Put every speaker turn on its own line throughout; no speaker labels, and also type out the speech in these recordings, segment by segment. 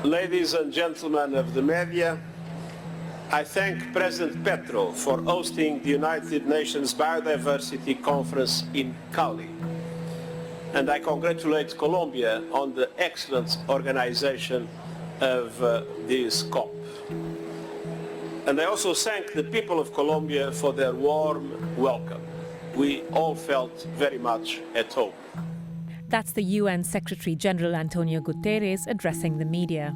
Ladies and gentlemen of the media, I thank President Petro for hosting the United Nations Biodiversity Conference in Cali. And I congratulate Colombia on the excellent organization of this COP. And I also thank the people of Colombia for their warm welcome. We all felt very much at home.
That's the UN Secretary General Antonio Guterres addressing the media.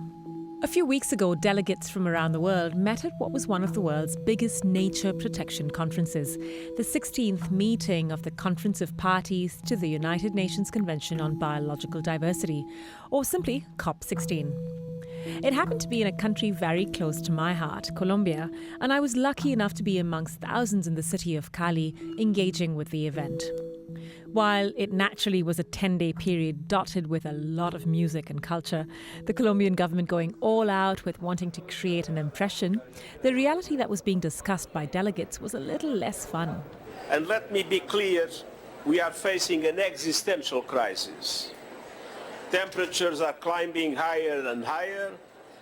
A few weeks ago, delegates from around the world met at what was one of the world's biggest nature protection conferences, the 16th meeting of the Conference of Parties to the United Nations Convention on Biological Diversity, or simply COP16. It happened to be in a country very close to my heart, Colombia, and I was lucky enough to be amongst thousands in the city of Cali engaging with the event. While it naturally was a 10-day period dotted with a lot of music and culture, the Colombian government going all out with wanting to create an impression, the reality that was being discussed by delegates was a little less fun.
And let me be clear, we are facing an existential crisis. Temperatures are climbing higher and higher.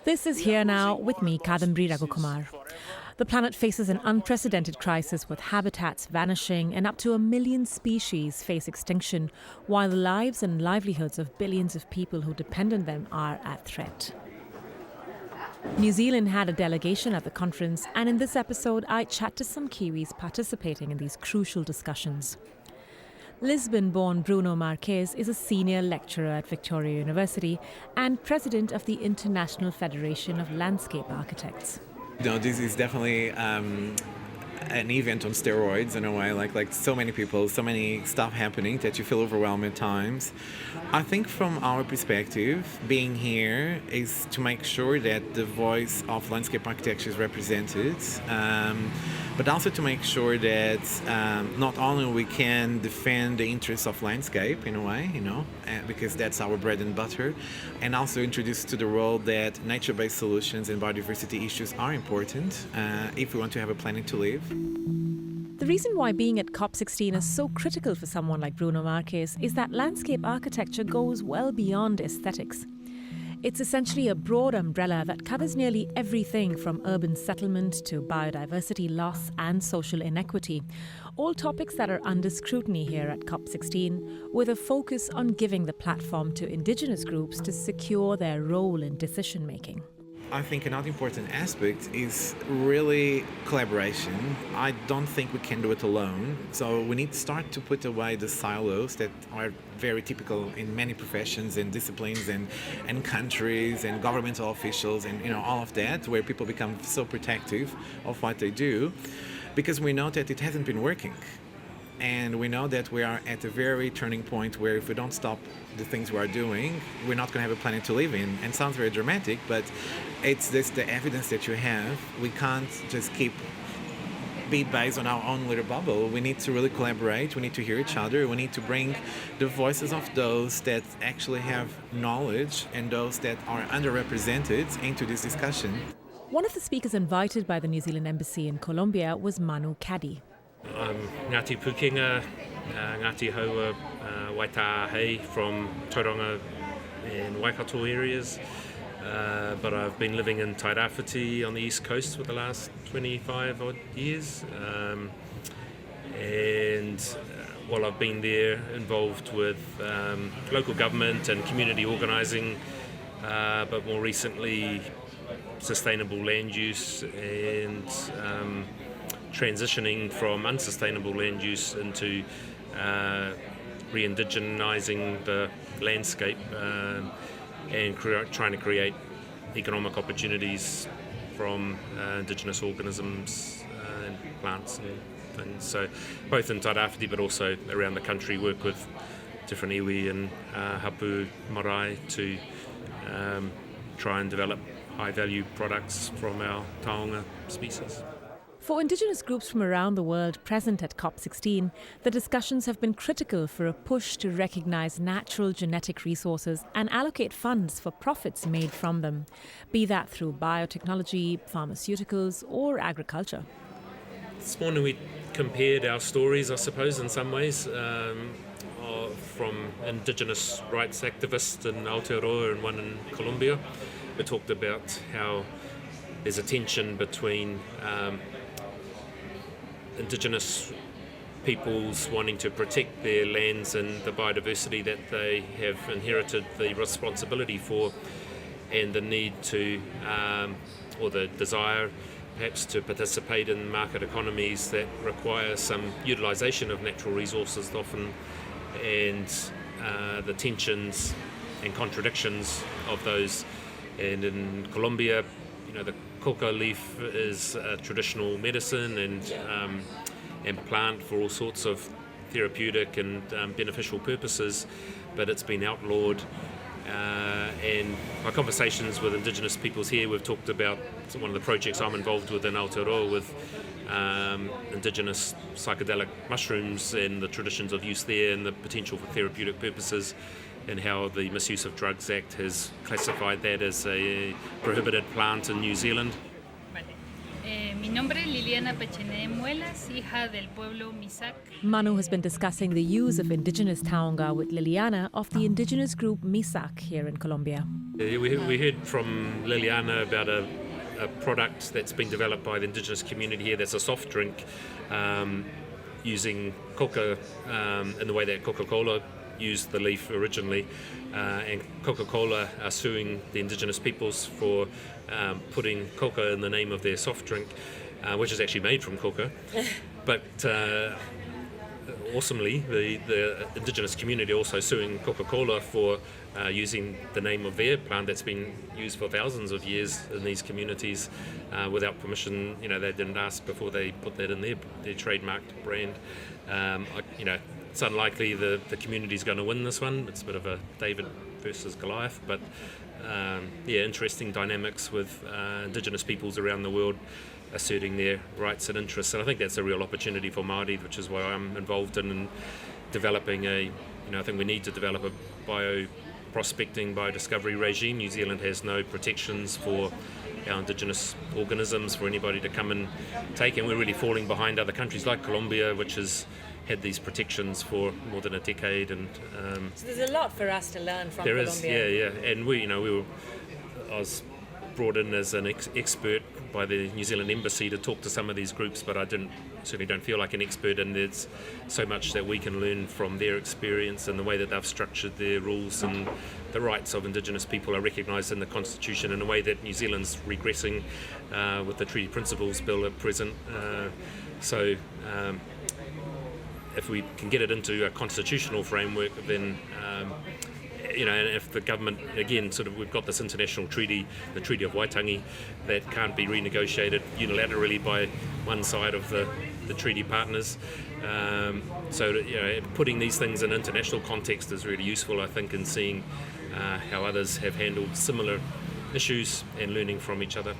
This is Here Now with me, Kadambari Raghukumar. The planet faces an unprecedented crisis with habitats vanishing and up to 1 million species face extinction, while the lives and livelihoods of billions of people who depend on them are at threat. New Zealand had a delegation at the conference, and in this episode I chat to some Kiwis participating in these crucial discussions. Lisbon-born Bruno Marques is a senior lecturer at Victoria University and president of the International Federation of Landscape Architects.
This is definitely an event on steroids in a way, like so many people, so many stuff happening that you feel overwhelmed at times. I think from our perspective, being here is to make sure that the voice of landscape architecture is represented, but also to make sure that not only we can defend the interests of landscape in a way, because that's our bread and butter, and also introduce to the world that nature-based solutions and biodiversity issues are important if we want to have a planet to live.
The reason why being at COP16 is so critical for someone like Bruno Marques is that landscape architecture goes well beyond aesthetics. It's essentially a broad umbrella that covers nearly everything from urban settlement to biodiversity loss and social inequity, all topics that are under scrutiny here at COP16, with a focus on giving the platform to indigenous groups to secure their role in decision-making.
I think another important aspect is really collaboration. I don't think we can do it alone. So we need to start to put away the silos that are very typical in many professions and disciplines and countries and governmental officials and all of that, where people become so protective of what they do, because we know that it hasn't been working. And we know that we are at a very turning point where if we don't stop the things we are doing, we're not going to have a planet to live in. And it sounds very dramatic, but it's just the evidence that you have. We can't just be based on our own little bubble. We need to really collaborate. We need to hear each other. We need to bring the voices of those that actually have knowledge and those that are underrepresented into this discussion.
One of the speakers invited by the New Zealand Embassy in Colombia was Manu Kadi.
I'm Ngāti Pukenga, Ngāti Haua Waitahei from Tauranga and Waikato areas, but I've been living in Tairāwhiti on the east coast for the last 25 odd years, and while I've been there, involved with local government and community organising, but more recently sustainable land use and transitioning from unsustainable land use into re-indigenising the landscape and trying to create economic opportunities from indigenous organisms and plants and things. So both in Tairāwhiti but also around the country, work with different iwi and hapu marae to try and develop high-value products from our taonga species.
For Indigenous groups from around the world present at COP16, the discussions have been critical for a push to recognise natural genetic resources and allocate funds for profits made from them, be that through biotechnology, pharmaceuticals or agriculture.
This morning we compared our stories, I suppose, in some ways, from Indigenous rights activists in Aotearoa and one in Colombia. We talked about how there's a tension between Indigenous peoples wanting to protect their lands and the biodiversity that they have inherited the responsibility for, and the need to, or the desire perhaps to participate in market economies that require some utilisation of natural resources often, and the tensions and contradictions of those. And in Colombia, the coca leaf is a traditional medicine and plant for all sorts of therapeutic and beneficial purposes, but it's been outlawed. And my conversations with Indigenous peoples here, we've talked about one of the projects I'm involved with in Aotearoa with Indigenous psychedelic mushrooms and the traditions of use there and the potential for therapeutic purposes, and how the Misuse of Drugs Act has classified that as a prohibited plant in New Zealand.
Mi nombre es Liliana Pechene Muelas, hija del pueblo Misak.
Manu has been discussing the use of indigenous taonga with Liliana of the indigenous group Misak here in Colombia.
We heard from Liliana about a product that's been developed by the indigenous community here that's a soft drink using coca in the way that Coca-Cola used the leaf originally, and Coca-Cola are suing the indigenous peoples for putting coca in the name of their soft drink, which is actually made from coca. But awesomely, the indigenous community also suing Coca-Cola for using the name of their plant that's been used for thousands of years in these communities without permission. They didn't ask before they put that in their trademarked brand. It's unlikely the community's going to win this one. It's a bit of a David versus Goliath, but interesting dynamics with indigenous peoples around the world asserting their rights and interests. And I think that's a real opportunity for Māori, which is why I'm involved in developing I think we need to develop a bio-prospecting, biodiscovery regime. New Zealand has no protections for our indigenous organisms for anybody to come and take, and we're really falling behind other countries like Colombia, which has had these protections for more than a decade. And
so there's a lot for us to learn from
there
Colombia.
is, and I was brought in as an expert by the New Zealand Embassy to talk to some of these groups, but I certainly don't feel like an expert, and there's so much that we can learn from their experience and the way that they've structured their rules, and the rights of Indigenous people are recognised in the Constitution in a way that New Zealand's regressing with the Treaty Principles Bill at present. If we can get it into a constitutional framework, then and if the government, again, we've got this international treaty, the Treaty of Waitangi, that can't be renegotiated unilaterally by one side of the treaty partners. Putting these things in international context is really useful, I think, in seeing how others have handled similar issues and learning from each other.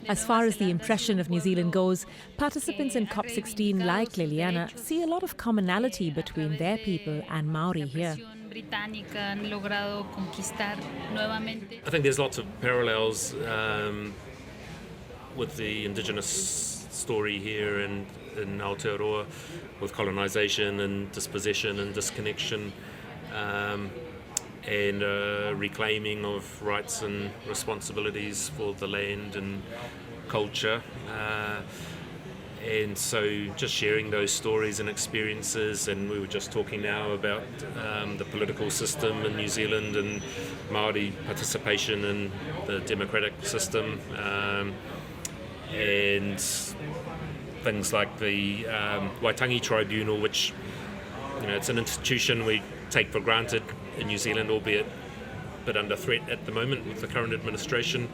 As far as the impression of New Zealand goes, participants in COP16 like Liliana see a lot of commonality between their people and Maori here.
I think there's lots of parallels with the Indigenous story here in Aotearoa, with colonisation and dispossession and disconnection. And reclaiming of rights and responsibilities for the land and culture. And so just sharing those stories and experiences, and we were just talking now about the political system in New Zealand and Māori participation in the democratic system, and things like the Waitangi Tribunal, which it's an institution we take for granted in New Zealand, albeit a bit under threat at the moment with the current administration.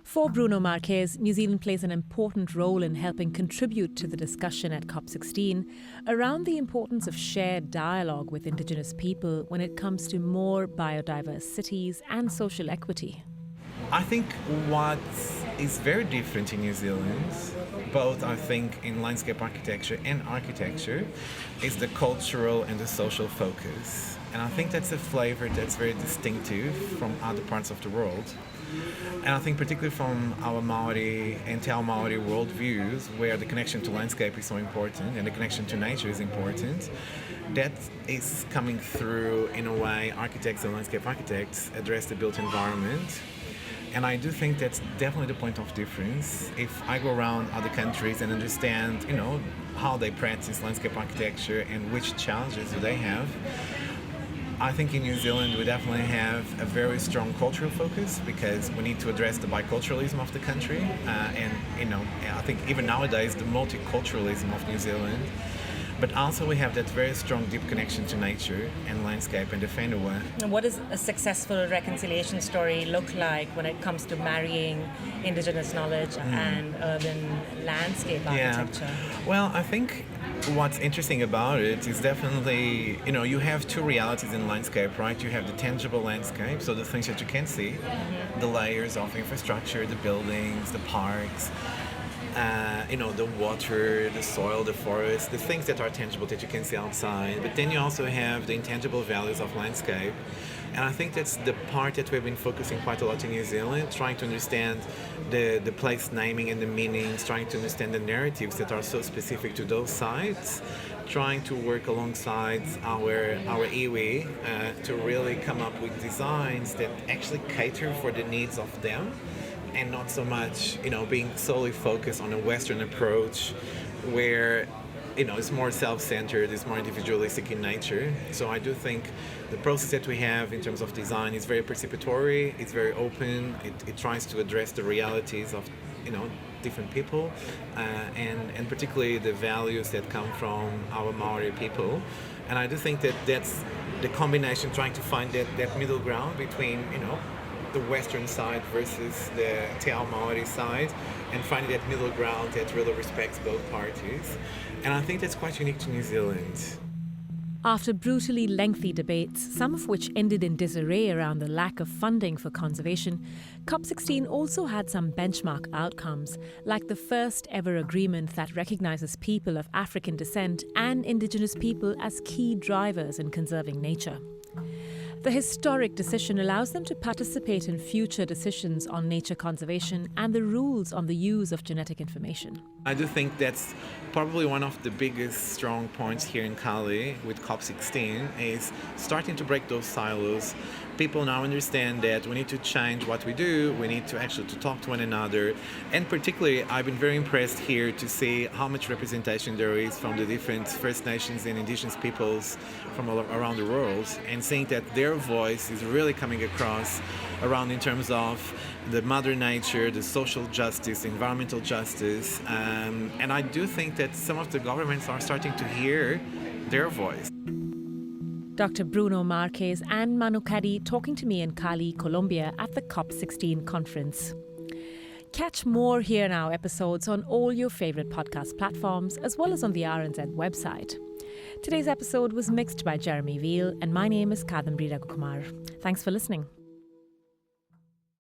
For Bruno Marques, New Zealand plays an important role in helping contribute to the discussion at COP16 around the importance of shared dialogue with Indigenous people when it comes to more biodiverse cities and social equity.
I think what is very different in New Zealand both, I think, in landscape architecture and architecture is the cultural and the social focus. And I think that's a flavor that's very distinctive from other parts of the world. And I think particularly from our Maori and Te Ao Maori worldviews, where the connection to landscape is so important and the connection to nature is important, that is coming through in a way architects and landscape architects address the built environment. And I do think that's definitely the point of difference. If I go around other countries and understand, how they practice landscape architecture and which challenges do they have, I think in New Zealand we definitely have a very strong cultural focus because we need to address the biculturalism of the country. I think even nowadays the multiculturalism of New Zealand. But also we have that very strong, deep connection to nature and landscape and the whenua.
And what does a successful reconciliation story look like when it comes to marrying Indigenous knowledge and urban landscape architecture?
Yeah. Well, I think what's interesting about it is definitely, you have two realities in landscape, right? You have the tangible landscape, so the things that you can see, the layers of infrastructure, the buildings, the parks, the water, the soil, the forest, the things that are tangible that you can see outside. But then you also have the intangible values of landscape. And I think that's the part that we've been focusing quite a lot in New Zealand, trying to understand the place naming and the meanings, trying to understand the narratives that are so specific to those sites, trying to work alongside our iwi to really come up with designs that actually cater for the needs of them, and not so much, being solely focused on a Western approach where, it's more self-centered, it's more individualistic in nature. So I do think the process that we have in terms of design is very participatory, it's very open, it tries to address the realities of, different people, and particularly the values that come from our Maori people. And I do think that that's the combination, trying to find that middle ground between, the Western side versus the Te Ao Maori side, and finding that middle ground that really respects both parties. And I think that's quite unique to New Zealand.
After brutally lengthy debates, some of which ended in disarray around the lack of funding for conservation, COP16 also had some benchmark outcomes, like the first ever agreement that recognises people of African descent and Indigenous people as key drivers in conserving nature. The historic decision allows them to participate in future decisions on nature conservation and the rules on the use of genetic information.
I do think that's probably one of the biggest strong points here in Cali with COP16 is starting to break those silos. People now understand that we need to change what we do, we need to actually talk to one another, and particularly I've been very impressed here to see how much representation there is from the different First Nations and Indigenous peoples from all around the world, and seeing that their voice is really coming across around in terms of the mother nature, the social justice, the environmental justice, and I do think that some of the governments are starting to hear their voice.
Dr. Bruno Marques and Manu Kadi talking to me in Cali, Colombia at the COP16 conference. Catch more Here Now episodes on all your favourite podcast platforms as well as on the RNZ website. Today's episode was mixed by Jeremy Veal and my name is Kadambari Raghukumar. Thanks for listening.